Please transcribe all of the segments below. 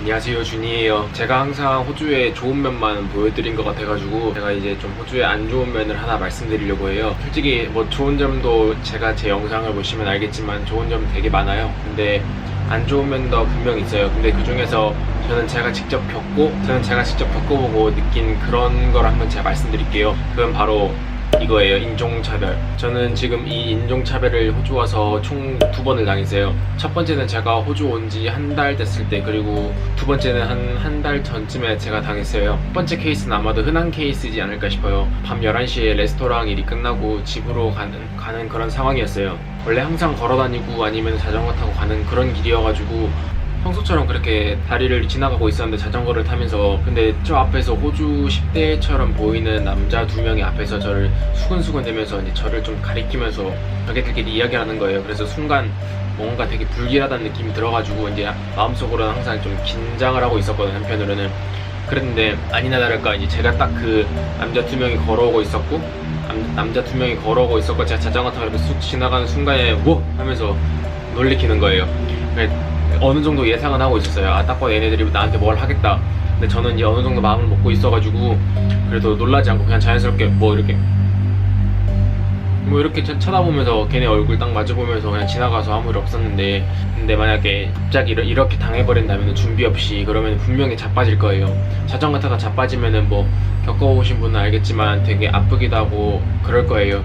안녕하세요, 준이에요. 제가 항상 호주의 좋은 면만 보여드린 것 같아가지고 제가 이제 좀 호주의 안 좋은 면을 하나 말씀드리려고 해요. 솔직히 뭐 좋은 점도 제가 제 영상을 보시면 알겠지만 좋은 점 되게 많아요. 근데 안 좋은 면도 분명 있어요. 근데 그 중에서 저는 제가 직접 겪어보고 느낀 그런 걸 한번 제가 말씀드릴게요. 그건 바로 이거예요. 인종차별. 저는 지금 이 인종차별을 호주 와서 총 2번을 당했어요. 첫 번째는 제가 호주 온 지 한 달 됐을 때, 그리고 두 번째는 한 달 전쯤에 제가 당했어요. 첫 번째 케이스는 아마도 흔한 케이스이지 않을까 싶어요. 밤 11시에 레스토랑 일이 끝나고 집으로 가는 그런 상황이었어요. 원래 항상 걸어다니고 아니면 자전거 타고 가는 그런 길이어가지고 평소처럼 그렇게 다리를 지나가고 있었는데 자전거를 타면서, 근데 저 앞에서 호주 10대처럼 보이는 남자 2명이 앞에서 저를 수근수근 대면서 이제 저를 좀 가리키면서 자기들끼리 이야기를 하는 거예요. 그래서 순간 뭔가 되게 불길하다는 느낌이 들어가지고 이제 마음속으로는 항상 좀 긴장을 하고 있었거든요, 한편으로는. 그랬는데 아니나 다를까 이제 제가 딱 그 남자 2명이 걸어오고 있었고, 제가 자전거 타고 이렇게 쑥 지나가는 순간에 뭐 하면서 놀래키는 거예요. 어느 정도 예상은 하고 있었어요. 아, 딱 봐도 얘네들이 나한테 뭘 하겠다. 근데 저는 이제 어느 정도 마음을 먹고 있어가지고 그래도 놀라지 않고 그냥 자연스럽게 뭐 이렇게 쳐다보면서 걔네 얼굴 딱 마주보면서 그냥 지나가서 아무 일 없었는데, 근데 만약에 갑자기 이렇게 당해버린다면 준비 없이, 그러면 분명히 자빠질 거예요. 자전거 타다 자빠지면은 뭐 겪어보신 분은 알겠지만 되게 아프기도 하고 그럴 거예요.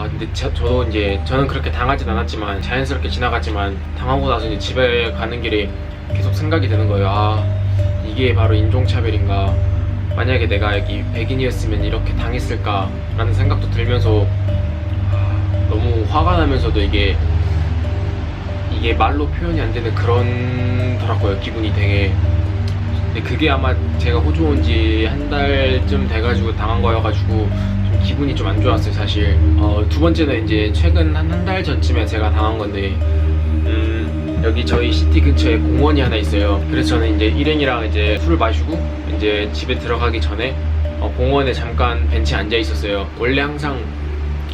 근데 저는 그렇게 당하진 않았지만 자연스럽게 지나갔지만, 당하고 나서 이제 집에 가는 길에 계속 생각이 드는 거예요. 이게 바로 인종차별인가? 만약에 내가 여기 백인이었으면 이렇게 당했을까? 라는 생각도 들면서 너무 화가 나면서도 이게 말로 표현이 안 되는 그런더라고요. 기분이 되게. 근데 그게 아마 제가 호주 온 지 한 달쯤 돼가지고 당한 거여가지고 좀 기분이 좀 안 좋았어요, 사실. 두 번째는 이제 최근 한 달 전쯤에 제가 당한 건데, 여기 저희 시티 근처에 공원이 하나 있어요. 그래서 저는 이제 일행이랑 이제 술을 마시고 이제 집에 들어가기 전에 공원에 잠깐 벤치에 앉아 있었어요. 원래 항상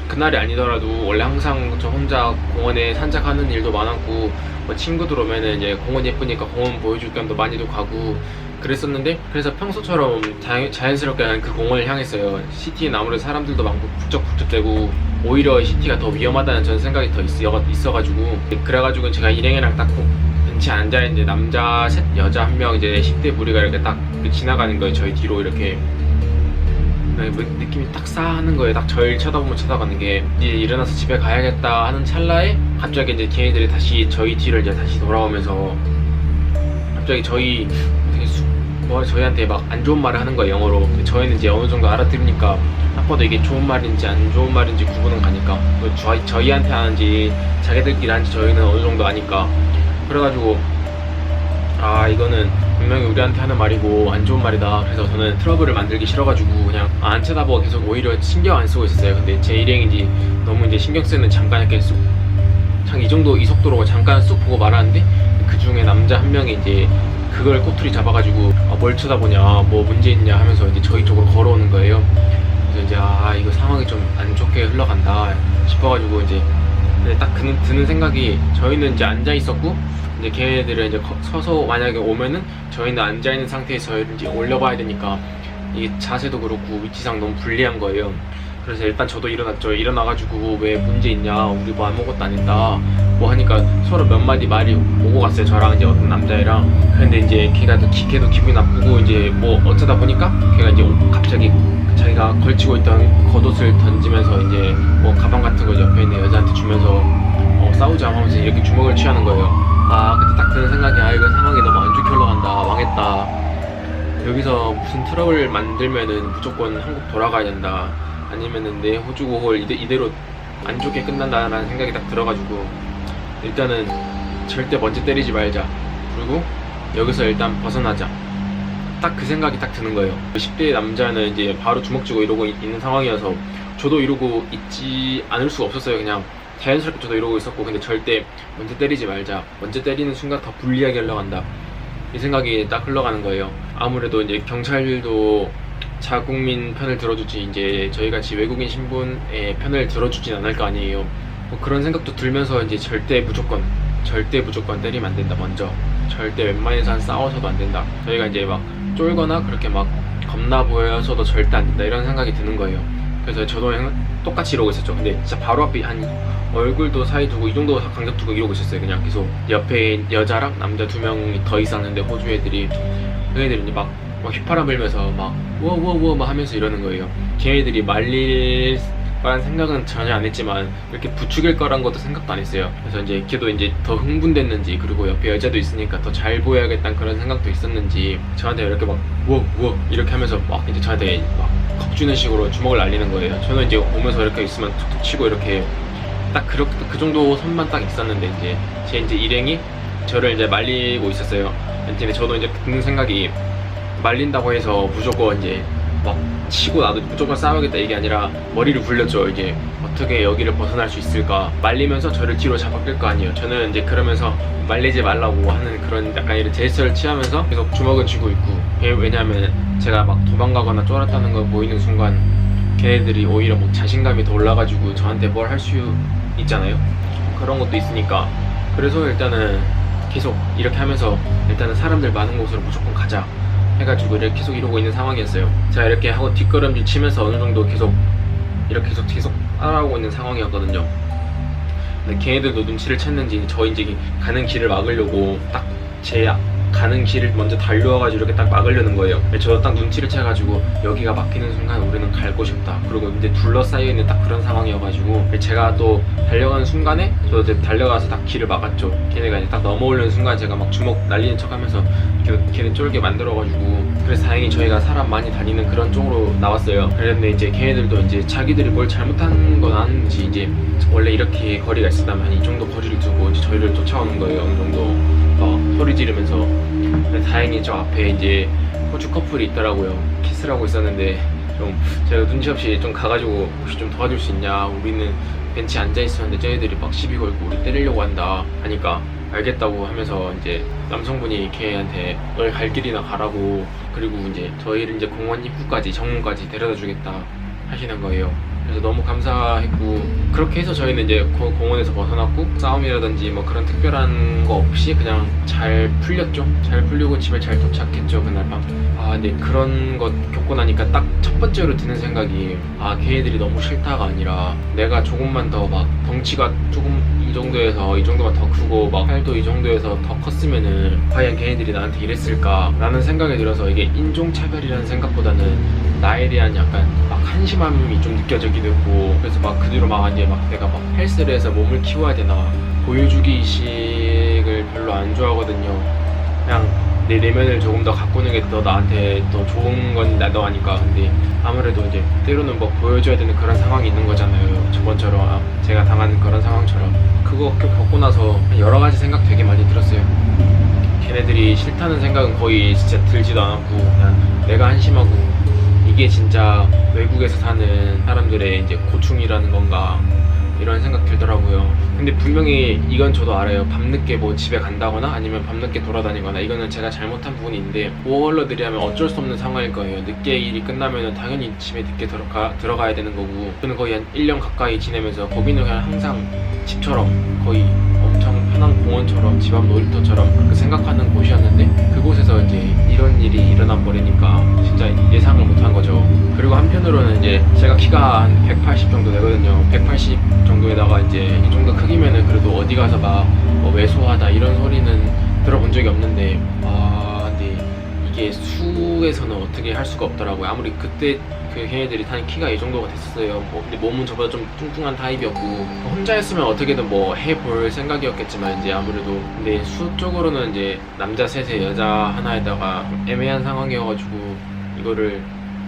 그날이 아니더라도 원래 항상 저 혼자 공원에 산책하는 일도 많았고, 뭐 친구들 오면은 이제 공원 예쁘니까 공원 보여줄 겸도 많이도 가고 그랬었는데, 그래서 평소처럼 자연스럽게 난 그 공원을 향했어요. 시티는 아무래도 사람들도 많고 북적북적대고 오히려 시티가 더 위험하다는 저는 생각이 더 있어가지고, 그래가지고 제가 일행이랑 딱 벤치에 앉아있는데 남자 셋, 여자 1명, 이제 10대 무리가 이렇게 딱 지나가는 거예요. 저희 뒤로 이렇게. 느낌이 딱 싸하는 거예요. 딱 저를 쳐다가는 게, 이제 일어나서 집에 가야겠다 하는 찰나에 갑자기 이제 걔네들이 다시 저희 뒤를 이제 다시 돌아오면서 갑자기 저희한테 막 안 좋은 말을 하는 거예요, 영어로. 근데 저희는 이제 어느 정도 알아들으니까 딱 봐도 이게 좋은 말인지 안 좋은 말인지 구분은 가니까, 저희한테 하는지 자기들끼리 하는지 저희는 어느 정도 아니까. 그래가지고 이거는 분명히 우리한테 하는 말이고 안 좋은 말이다. 그래서 저는 트러블을 만들기 싫어가지고 그냥 안 쳐다보고 계속 오히려 신경 안 쓰고 있었어요. 근데 제 일행인지 너무 이제 신경 쓰는, 잠깐 이렇게 이 속도로 잠깐 쑥 보고 말하는데, 그 중에 남자 1명이 이제 그걸 꼬투리 잡아가지고 뭘 쳐다보냐, 뭐 문제 있냐 하면서 이제 저희 쪽으로 걸어오는 거예요. 그래서 이제 이거 상황이 좀 안 좋게 흘러간다 싶어가지고, 이제 근데 딱 드는 생각이, 저희는 이제 앉아 있었고 이제 걔네들은 이제 서서 만약에 오면은 저희는 앉아있는 상태에서 이제 올려봐야 되니까 이게 자세도 그렇고 위치상 너무 불리한 거예요. 그래서 일단 저도 일어났죠. 일어나가지고 왜 문제 있냐, 우리 뭐 아무것도 안 했다 뭐 하니까 서로 몇 마디 말이 오고 갔어요, 저랑 이제 어떤 남자애랑. 근데 이제 걔도 기분이 나쁘고, 이제 뭐 어쩌다 보니까 걔가 이제 갑자기 자기가 걸치고 있던 겉옷을 던지면서 이제 뭐 가방 같은 거 옆에 있는 여자한테 주면서 싸우자 하면서 이렇게 주먹을 취하는 거예요. 그때 딱 드는 생각이, 이거 상황이 너무 안 좋게 흘러간다, 망했다. 여기서 무슨 트러블 만들면은 무조건 한국 돌아가야 된다, 아니면은 내 호주 고걸 이대로 안 좋게 끝난다라는 생각이 딱 들어가지고, 일단은 절대 먼저 때리지 말자, 그리고 여기서 일단 벗어나자, 딱 그 생각이 딱 드는 거예요. 10대 남자는 이제 바로 주먹 쥐고 이러고 있는 상황이어서 저도 이러고 있지 않을 수가 없었어요. 그냥 자연스럽게 저도 이러고 있었고, 근데 절대 먼저 때리지 말자, 먼저 때리는 순간 더 불리하게 흘러간다, 이 생각이 딱 흘러가는 거예요. 아무래도 이제 경찰들도 자국민 편을 들어주지 이제 저희같이 외국인 신분의 편을 들어주진 않을 거 아니에요. 뭐 그런 생각도 들면서 이제 절대 무조건 절대 무조건 때리면 안 된다. 먼저 절대 웬만해선 싸워서도 안 된다. 저희가 이제 막 쫄거나 그렇게 막 겁나 보여서도 절대 안 된다 이런 생각이 드는 거예요. 그래서 저도 똑같이 이러고 있었죠. 근데 진짜 바로 앞에 한 얼굴도 사이 두고 이 정도 간격 두고 이러고 있었어요. 그냥 계속 옆에 여자랑 남자 2명이 더 있었는데 호주 애들이, 그 애들이 이제 막 휘파람 불면서 막 우와 막 하면서 이러는 거예요. 걔네들이 말릴 거란 생각은 전혀 안 했지만 이렇게 부추길 거란 것도 생각도 안 했어요. 그래서 이제 걔도 이제 더 흥분됐는지, 그리고 옆에 여자도 있으니까 더 잘 보여야겠다는 그런 생각도 있었는지 저한테 이렇게 막 우와 이렇게 하면서 막 이제 저한테 막 겁주는 식으로 주먹을 날리는 거예요. 저는 이제 오면서 이렇게 있으면 툭툭 치고 이렇게 딱 그 정도 선만 딱 있었는데 이제 제 이제 일행이 저를 이제 말리고 있었어요. 근데 저도 이제 드는 생각이 말린다고 해서 무조건 이제 막 치고 나도 무조건 싸우겠다 이게 아니라 머리를 굴렸죠. 이게 어떻게 여기를 벗어날 수 있을까, 말리면서 저를 뒤로 잡아끌 거 아니에요. 저는 이제 그러면서 말리지 말라고 하는 그런 약간 이런 제스처를 취하면서 계속 주먹은 쥐고 있고, 왜냐하면 제가 막 도망가거나 쫄았다는 거 보이는 순간 걔네들이 오히려 뭐 자신감이 더 올라가지고 저한테 뭘 할 수 있잖아요. 그런 것도 있으니까. 그래서 일단은 계속 이렇게 하면서 일단은 사람들 많은 곳으로 무조건 가자 해가지고 이렇게 계속 이러고 있는 상황이었어요. 제가 이렇게 하고 뒷걸음질 치면서 어느 정도 계속 이렇게 계속 따라오고 있는 상황이었거든요. 근데 걔네들도 눈치를 챘는지 저 이제 가는 길을 막으려고 딱 제 가는 길을 먼저 달려와가지고 이렇게 딱 막으려는 거예요. 저 딱 눈치를 채가지고 여기가 막히는 순간 우리는 갈 곳이 없다. 그리고 이제 둘러싸여 있는 딱 그런 상황이어가지고 제가 또 달려가는 순간에 저 이제 달려가서 딱 길을 막았죠. 걔네가 이제 딱 넘어오려는 순간 제가 막 주먹 날리는 척하면서 걔네 쫄게 만들어가지고, 그래서 다행히 저희가 사람 많이 다니는 그런 쪽으로 나왔어요. 그랬는데 이제 걔네들도 이제 자기들이 뭘 잘못한 건 아닌지 이제 원래 이렇게 거리가 있었다면 한 이 정도 거리를 두고 이제 저희를 쫓아오는 거예요. 어느 정도 소리 지르면서. 근데 다행히 저 앞에 이제 호주 커플이 있더라고요. 키스를 하고 있었는데 좀 제가 눈치 없이 좀 가가지고 혹시 좀 도와줄 수 있냐, 우리는 벤치에 앉아 있었는데 저희들이 막 시비 걸고 우리 때리려고 한다 하니까 알겠다고 하면서 이제 남성분이 걔한테 너희 갈 길이나 가라고, 그리고 이제 저희를 이제 공원 입구까지 정문까지 데려다 주겠다 하시는 거예요. 그래서 너무 감사했고, 그렇게 해서 저희는 이제 공원에서 벗어났고 싸움이라든지 뭐 그런 특별한 거 없이 그냥 잘 풀렸죠. 잘 풀리고 집에 잘 도착했죠, 그날 밤. 근데 그런 거 겪고 나니까 딱 첫 번째로 드는 생각이, 걔네들이 너무 싫다가 아니라 내가 조금만 더 막 덩치가 조금 이 정도에서 이 정도만 더 크고 막 팔도 이 정도에서 더 컸으면은 과연 걔네들이 나한테 이랬을까 라는 생각이 들어서, 이게 인종차별이라는 생각보다는 나에 대한 약간 막 한심함이 좀 느껴지기도 했고, 그래서 막 그 뒤로 막 이제 막 내가 막 헬스를 해서 몸을 키워야 되나, 보여주기 의식을 별로 안 좋아하거든요. 그냥 내 내면을 조금 더 가꾸는 게 더 나한테 더 좋은 건 나도 아니까. 근데 아무래도 이제 때로는 뭐 보여줘야 되는 그런 상황이 있는 거잖아요. 저번처럼 제가 당한 그런 상황처럼. 그거 겪고 나서 여러 가지 생각 되게 많이 들었어요. 걔네들이 싫다는 생각은 거의 진짜 들지도 않았고, 그냥 내가 한심하고 이게 진짜 외국에서 사는 사람들의 이제 고충이라는 건가 이런 생각 들더라고요. 근데 분명히 이건 저도 알아요. 밤늦게 뭐 집에 간다거나 아니면 밤늦게 돌아다니거나 이거는 제가 잘못한 부분이 있는데, 워홀러들이 하면 어쩔 수 없는 상황일 거예요. 늦게 일이 끝나면 당연히 집에 늦게 들어가야 되는 거고, 저는 거의 한 1년 가까이 지내면서 거기는 그냥 항상 집처럼 거의 엄청 편한 공원처럼 집 앞 놀이터처럼 그렇게 생각하는 곳이었는데, 그곳에서 이제 이런 일이 일어나 버리니까 진짜 예상을 못한 거죠. 그리고 한편으로는 이제 제가 키가 한 180 정도 되거든요. 180 정도에다가 이제 이 정도 크기면은 그래도 어디 가서 막 뭐 왜소하다 이런 소리는 들어본 적이 없는데, 근데 이게 수에서는 어떻게 할 수가 없더라고요. 아무리 그때 그 걔네들이 단 키가 이 정도가 됐었어요. 근데 몸은 저보다 좀 뚱뚱한 타입이었고, 혼자였으면 어떻게든 뭐 해볼 생각이었겠지만 이제 아무래도, 근데 수 쪽으로는 이제 남자 셋에 여자 하나에다가 애매한 상황이어가지고 이거를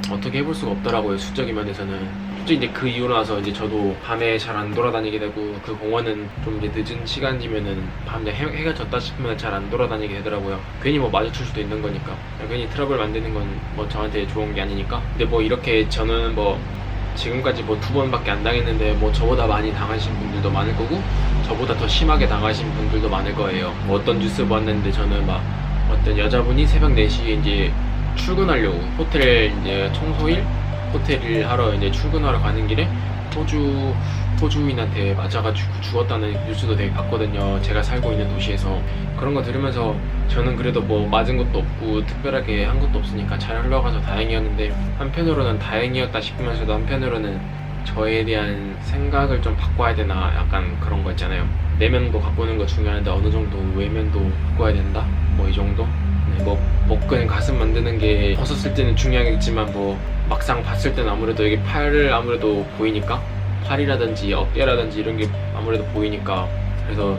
어떻게 해볼 수가 없더라고요. 수적인 면에서는. 솔직히 이제 그 이후로 나서 이제 저도 밤에 잘 안 돌아다니게 되고, 그 공원은 좀 이제 늦은 시간이면은 밤에 해가 졌다 싶으면 잘 안 돌아다니게 되더라고요. 괜히 뭐 마주칠 수도 있는 거니까. 괜히 트러블 만드는 건 뭐 저한테 좋은 게 아니니까. 근데 뭐 이렇게 저는 뭐 지금까지 뭐 2번밖에 안 당했는데 뭐 저보다 많이 당하신 분들도 많을 거고, 저보다 더 심하게 당하신 분들도 많을 거예요. 뭐 어떤 뉴스 봤는데 저는 막 어떤 여자분이 새벽 4시에 이제 출근하려고 호텔 이제 청소일 호텔을 하러 이제 출근하러 가는 길에 호주 호주인한테 맞아가지고 죽었다는 뉴스도 되게 봤거든요. 제가 살고 있는 도시에서. 그런 거 들으면서 저는 그래도 뭐 맞은 것도 없고 특별하게 한 것도 없으니까 잘 흘러가서 다행이었는데, 한편으로는 다행이었다 싶으면서도 한편으로는 저에 대한 생각을 좀 바꿔야 되나, 약간 그런 거 있잖아요. 내면도 가꾸는 거 중요한데 어느 정도 외면도 바꿔야 된다? 뭐 이 정도? 네, 뭐 복근 가슴 만드는 게 벗었을 때는 중요하겠지만 뭐 막상 봤을 때는 아무래도 이게 팔을 아무래도 보이니까, 팔이라든지 어깨라든지 이런 게 아무래도 보이니까, 그래서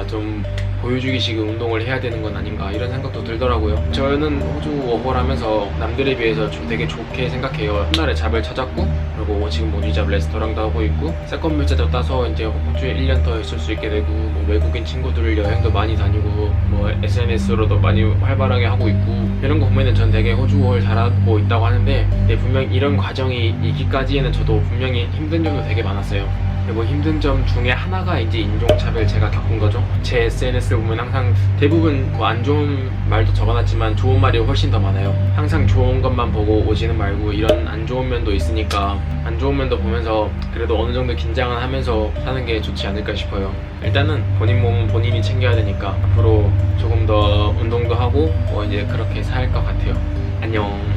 좀 보여주기식 운동을 해야 되는 건 아닌가 이런 생각도 들더라고요. 저는 호주 워홀 하면서 남들에 비해서 좀 되게 좋게 생각해요. 훗날에 잡을 찾았고, 그리고 지금 뭐 리잡 레스토랑도 하고 있고, 세컨 물자도 따서 이제 호주에 1년 더 있을 수 있게 되고, 뭐 외국인 친구들 여행도 많이 다니고, 뭐 SNS로도 많이 활발하게 하고 있고, 이런 거 보면은 전 되게 호주 워홀 잘하고 있다고 하는데, 근데 분명 이런 과정이 이기까지에는 저도 분명히 힘든 점도 되게 많았어요. 뭐 힘든 점 중에 하나가 이제 인종차별 제가 겪은 거죠. 제 SNS를 보면 항상 대부분 뭐 안 좋은 말도 적어놨지만 좋은 말이 훨씬 더 많아요. 항상 좋은 것만 보고 오지는 말고 이런 안 좋은 면도 있으니까 안 좋은 면도 보면서 그래도 어느 정도 긴장은 하면서 사는 게 좋지 않을까 싶어요. 일단은 본인 몸은 본인이 챙겨야 되니까 앞으로 조금 더 운동도 하고 뭐 이제 그렇게 살 것 같아요. 안녕.